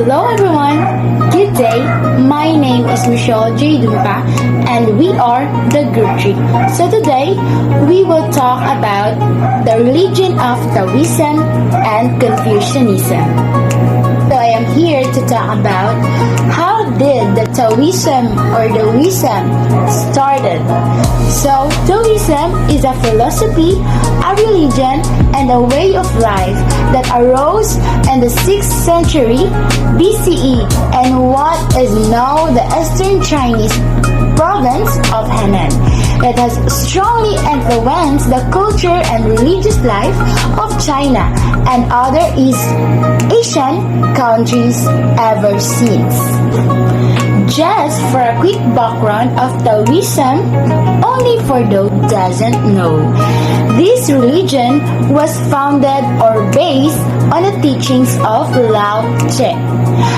Hello everyone! Good day! My name is Michelle J. Dumpa and we are the Group 3. So today, we will talk about the religion of Taoism and Confucianism. So I am here to talk about how did the Taoism or the wisdom started. So Taoism is a philosophy, a religion, and a way of life that arose in the 6th century BCE in what is now the Eastern Chinese province of Henan. It has strongly influenced the culture and religious life of China and other East Asian countries ever since. Just for a quick background of Taoism, only for those who doesn't know. This religion was founded or based on the teachings of Lao Tse,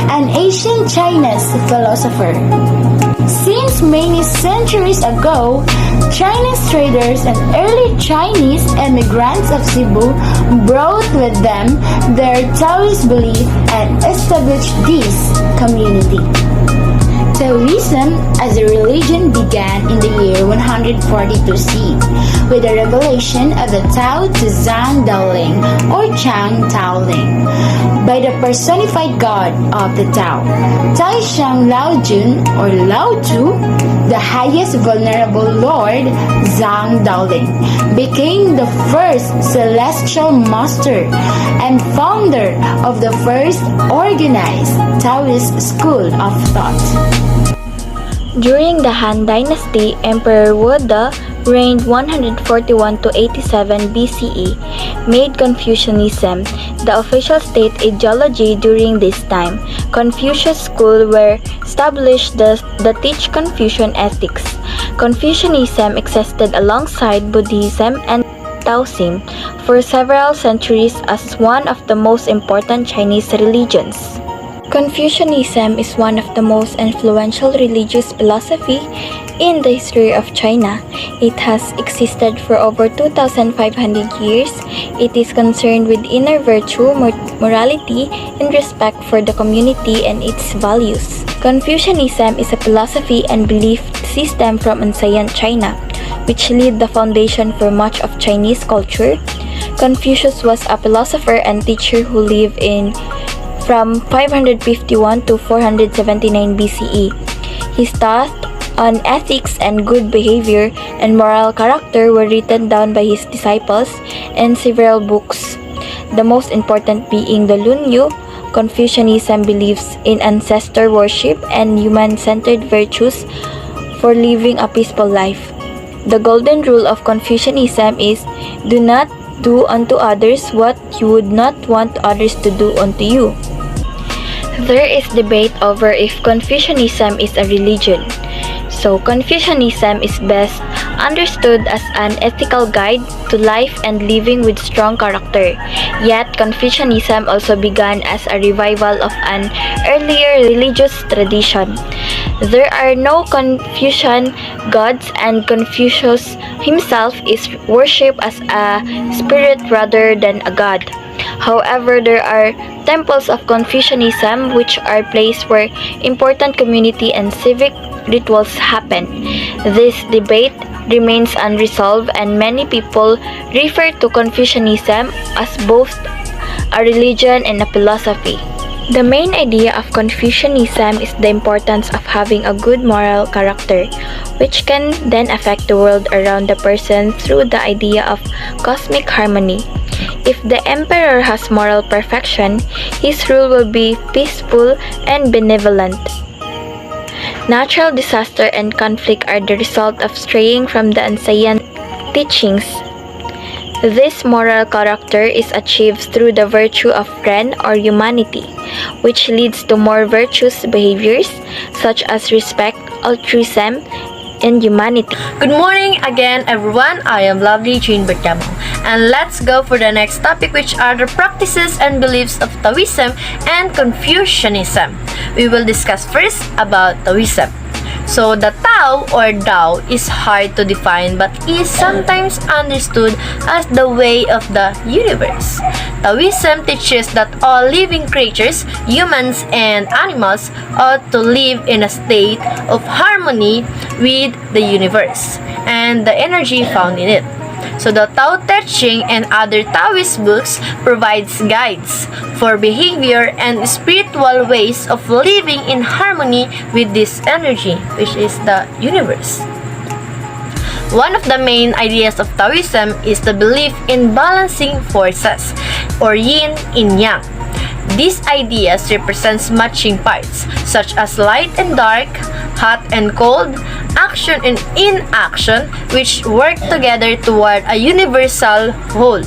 an ancient Chinese philosopher. Since many centuries ago, Chinese traders and early Chinese immigrants of Cebu brought with them their Taoist belief and established this community. Taoism as a religion began in the year 142 CE with the revelation of the Tao to Zhang Daoling or Chang Taoling by the personified god of the Tao, Tai Shang Lao Jun or Lao Tzu. The highest vulnerable Lord Zhang Daoling became the first celestial master and founder of the first organized Taoist school of thought. During the Han Dynasty, Emperor Wu De reigned 141 to 87 BCE, made Confucianism the official state ideology during this time. Confucius School were established that teach Confucian ethics. Confucianism existed alongside Buddhism and Taoism for several centuries as one of the most important Chinese religions. Confucianism is one of the most influential religious philosophy in the history of China. It has existed for over 2,500 years. It is concerned with inner virtue, morality, and respect for the community and its values. Confucianism is a philosophy and belief system from ancient China, which laid the foundation for much of Chinese culture. Confucius was a philosopher and teacher who lived from 551 to 479 BCE. His thought on ethics and good behavior and moral character were written down by his disciples in several books, the most important being the Lunyu. Confucianism believes in ancestor worship and human-centered virtues for living a peaceful life. The golden rule of Confucianism is, do not do unto others what you would not want others to do unto you. There is debate over if Confucianism is a religion. So Confucianism is best understood as an ethical guide to life and living with strong character. Yet Confucianism also began as a revival of an earlier religious tradition. There are no Confucian gods and Confucius himself is worshipped as a spirit rather than a god. However, there are temples of Confucianism which are places where important community and civic rituals happen. This debate remains unresolved and many people refer to Confucianism as both a religion and a philosophy. The main idea of Confucianism is the importance of having a good moral character, which can then affect the world around the person through the idea of cosmic harmony. If the emperor has moral perfection, his rule will be peaceful and benevolent. Natural disaster and conflict are the result of straying from the ancient teachings. This moral character is achieved through the virtue of friend or humanity, which leads to more virtuous behaviors such as respect, altruism, and humanity. Good morning again, everyone. I am Lovely Jean Bertamo. And let's go for the next topic, which are the practices and beliefs of Taoism and Confucianism. We will discuss first about Taoism. So the Tao or Tao is hard to define but is sometimes understood as the way of the universe. Taoism teaches that all living creatures, humans and animals, ought to live in a state of harmony with the universe and the energy found in it. So the Tao Te Ching and other Taoist books provides guides for behavior and spiritual ways of living in harmony with this energy, which is the universe. One of the main ideas of Taoism is the belief in balancing forces, or yin and yang. These ideas represents matching parts, such as light and dark, hot and cold, action and inaction, which work together toward a universal whole.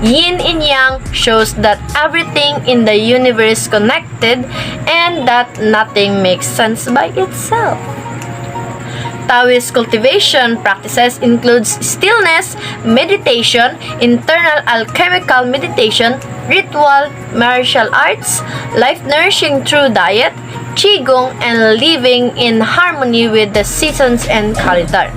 Yin and Yang shows that everything in the universe is connected and that nothing makes sense by itself. Taoist cultivation practices includes stillness, meditation, internal alchemical meditation, ritual, martial arts, life-nourishing through diet, qigong, and living in harmony with the seasons and calendar.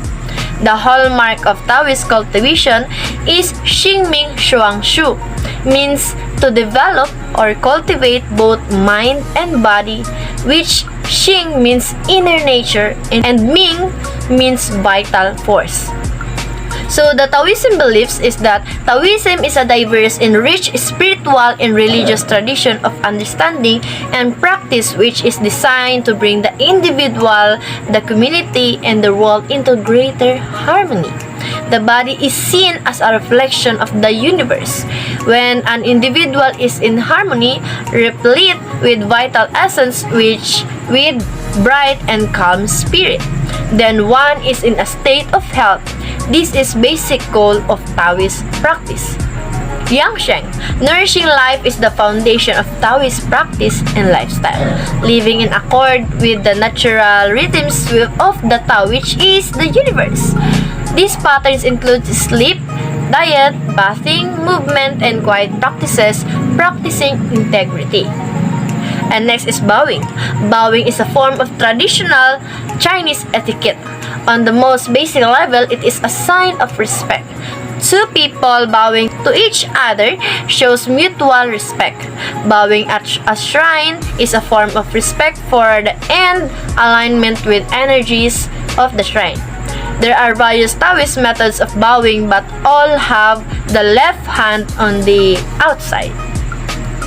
The hallmark of Taoist cultivation is Xingming Shuangshu, means to develop or cultivate both mind and body, which Xing means inner nature and Ming means vital force. So the Taoism beliefs is that Taoism is a diverse and rich spiritual and religious tradition of understanding and practice which is designed to bring the individual, the community, and the world into greater harmony. The body is seen as a reflection of the universe. When an individual is in harmony, replete with vital essence with bright and calm spirit, then one is in a state of health. This is basic goal of Taoist practice. Yangsheng, nourishing life is the foundation of Taoist practice and lifestyle, living in accord with the natural rhythms of the Tao, which is the universe. These patterns include sleep, diet, bathing, movement, and quiet practices, practicing integrity. And next is bowing. Bowing is a form of traditional Chinese etiquette. On the most basic level, it is a sign of respect. Two people bowing to each other shows mutual respect. Bowing at a shrine is a form of respect for the end alignment with energies of the shrine. There are various Taoist methods of bowing but all have the left hand on the outside.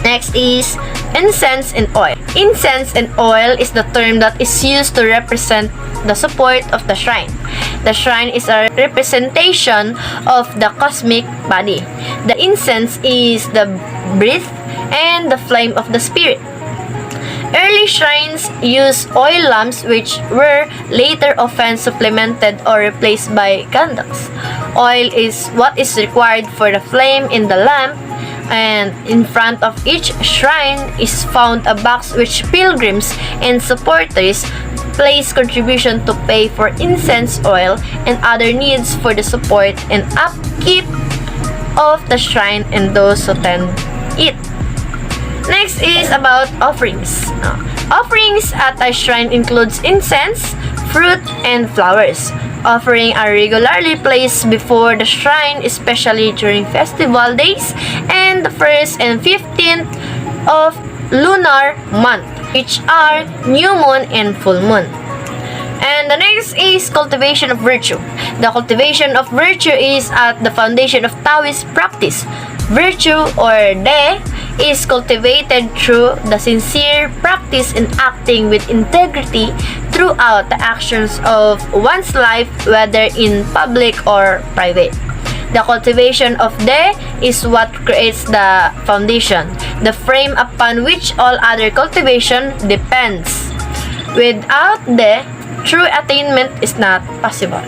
Next is incense and oil. Incense and oil is the term that is used to represent the support of the shrine. The shrine is a representation of the cosmic body. The incense is the breath and the flame of the spirit. Early shrines used oil lamps which were later often supplemented or replaced by candles. Oil is what is required for the flame in the lamp, and in front of each shrine is found a box which pilgrims and supporters place contribution to pay for incense oil and other needs for the support and upkeep of the shrine and those who tend it. Next is about offerings. Offerings at a shrine includes incense, fruit, and flowers. Offerings are regularly placed before the shrine, especially during festival days and the 1st and 15th of lunar month, which are new moon and full moon. And the next is cultivation of virtue. The cultivation of virtue is at the foundation of Taoist practice. Virtue or De is cultivated through the sincere practice in acting with integrity throughout the actions of one's life, whether in public or private. The cultivation of De is what creates the foundation, the frame upon which all other cultivation depends. Without De, true attainment is not possible.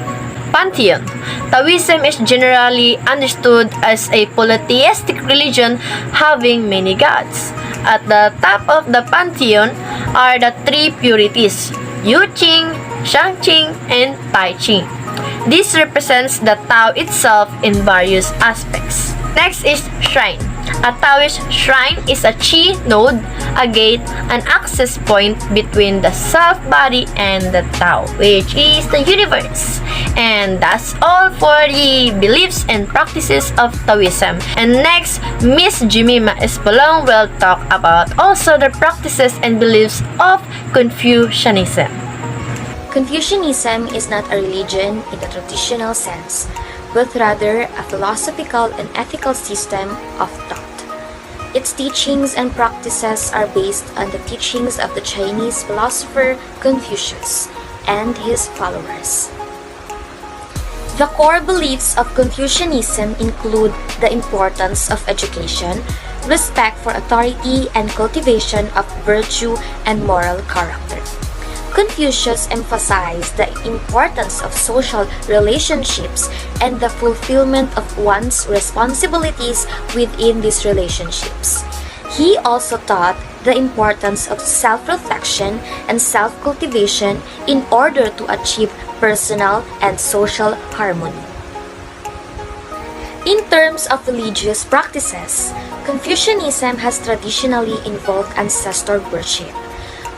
Pantheon. Taoism is generally understood as a polytheistic religion having many gods. At the top of the pantheon are the three purities, Yu Qing, Shang Qing, and Tai Qing. This represents the Tao itself in various aspects. Next is shrine. A Taoist shrine is a chi node, a gate, an access point between the self-body and the Tao, which is the universe. And that's all for the beliefs and practices of Taoism. And next, Miss Jimima Espolong will talk about also the practices and beliefs of Confucianism. Confucianism is not a religion in the traditional sense, but rather a philosophical and ethical system of thought. Its teachings and practices are based on the teachings of the Chinese philosopher Confucius and his followers. The core beliefs of Confucianism include the importance of education, respect for authority, and cultivation of virtue and moral character. Confucius emphasized the importance of social relationships and the fulfillment of one's responsibilities within these relationships. He also taught the importance of self-reflection and self-cultivation in order to achieve personal and social harmony. In terms of religious practices, Confucianism has traditionally involved ancestor worship,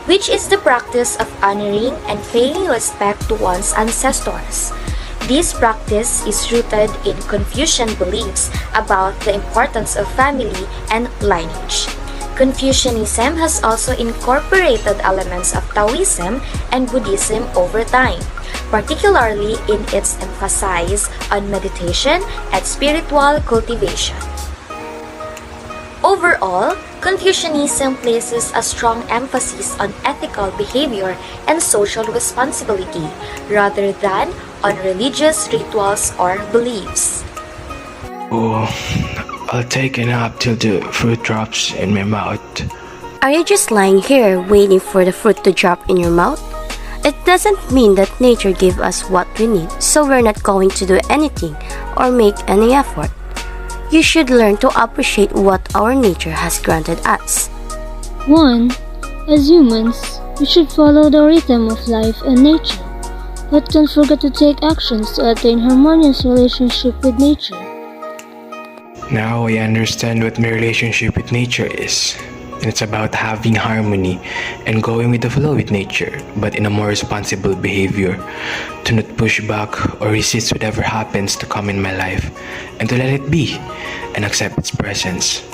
which is the practice of honoring and paying respect to one's ancestors. This practice is rooted in Confucian beliefs about the importance of family and lineage. Confucianism has also incorporated elements of Taoism and Buddhism over time, particularly in its emphasis on meditation and spiritual cultivation. Overall, Confucianism places a strong emphasis on ethical behavior and social responsibility rather than on religious rituals or beliefs. Oh, I'll take a nap till the fruit drops in my mouth. Are you just lying here waiting for the fruit to drop in your mouth? It doesn't mean that nature gave us what we need, so we're not going to do anything or make any effort. You should learn to appreciate what our nature has granted us. 1. As humans, we should follow the rhythm of life and nature, but don't forget to take actions to attain harmonious relationship with nature. Now I understand what my relationship with nature is. And it's about having harmony and going with the flow with nature, but in a more responsible behavior. To not push back or resist whatever happens to come in my life, and to let it be and accept its presence.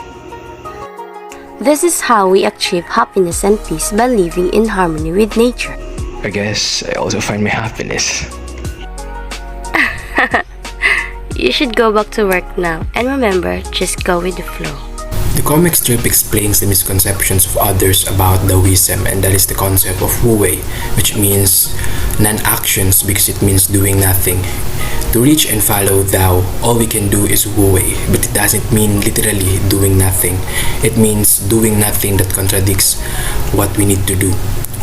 This is how we achieve happiness and peace by living in harmony with nature. I guess I also find my happiness. You should go back to work now, and remember, just go with the flow. The comic strip explains the misconceptions of others about Taoism, and that is the concept of Wu Wei, which means non-actions because it means doing nothing. To reach and follow Tao, all we can do is Wu Wei, but it doesn't mean literally doing nothing. It means doing nothing that contradicts what we need to do.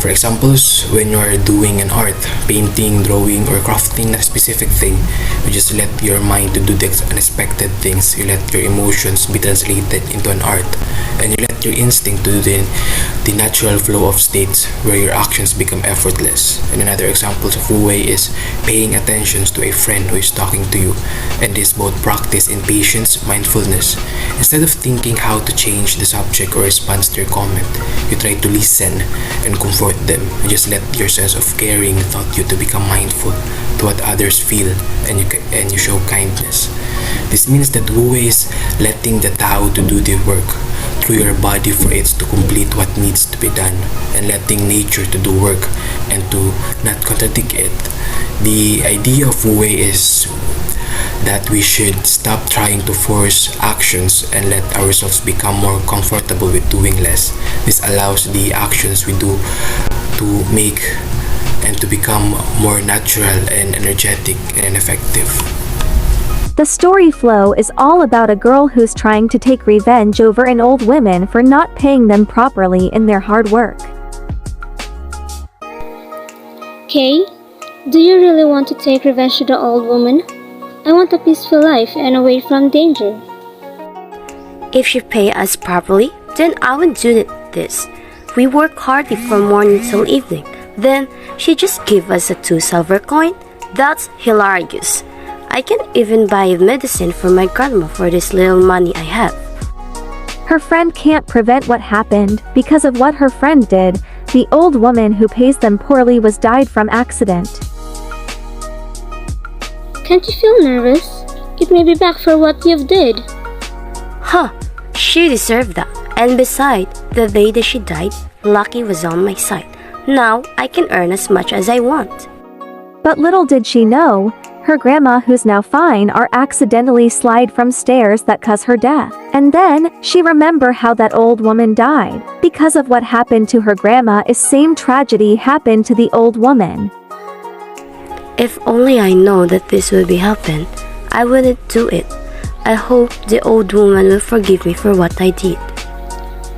For examples, when you are doing an art, painting, drawing, or crafting a specific thing, you just let your mind to do the unexpected things. You let your emotions be translated into an art, and you let your instinct to do the natural flow of states where your actions become effortless. And another example of Wu Wei is paying attention to a friend who is talking to you, and this both practice in patience, mindfulness. Instead of thinking how to change the subject or response to your comment, you try to listen and comfort them. You just let your sense of caring taught you to become mindful to what others feel, and you show kindness. This means that Wu Wei is letting the Tao to do the work through your body for it to complete what needs to be done, and letting nature to do work and to not contradict it. The idea of Wu Wei is that we should stop trying to force actions and let ourselves become more comfortable with doing less. This allows the actions we do to make and to become more natural and energetic and effective. The story flow is all about a girl who's trying to take revenge over an old woman for not paying them properly in their hard work. Kay, do you really want to take revenge to the old woman? I want a peaceful life and away from danger. If she pay us properly, then I would do this. We work hardly from morning till evening. Then she just give us a 2 silver coin? That's hilarious. I can even buy medicine for my grandma for this little money I have. Her friend can't prevent what happened because of what her friend did. The old woman who pays them poorly was died from accident. Can't you feel nervous? It may be back for what you've did. Huh, she deserved that. And besides, the day that she died, lucky was on my side. Now I can earn as much as I want. But little did she know, her grandma who's now fine are accidentally slide from stairs that cause her death. And then, she remember how that old woman died. Because of what happened to her grandma is same tragedy happened to the old woman. If only I know that this will be happen, I wouldn't do it. I hope the old woman will forgive me for what I did.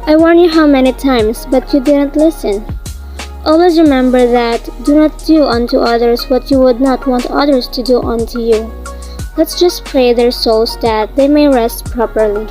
I warned you how many times, but you didn't listen. Always remember that do not do unto others what you would not want others to do unto you. Let's just pray their souls that they may rest properly.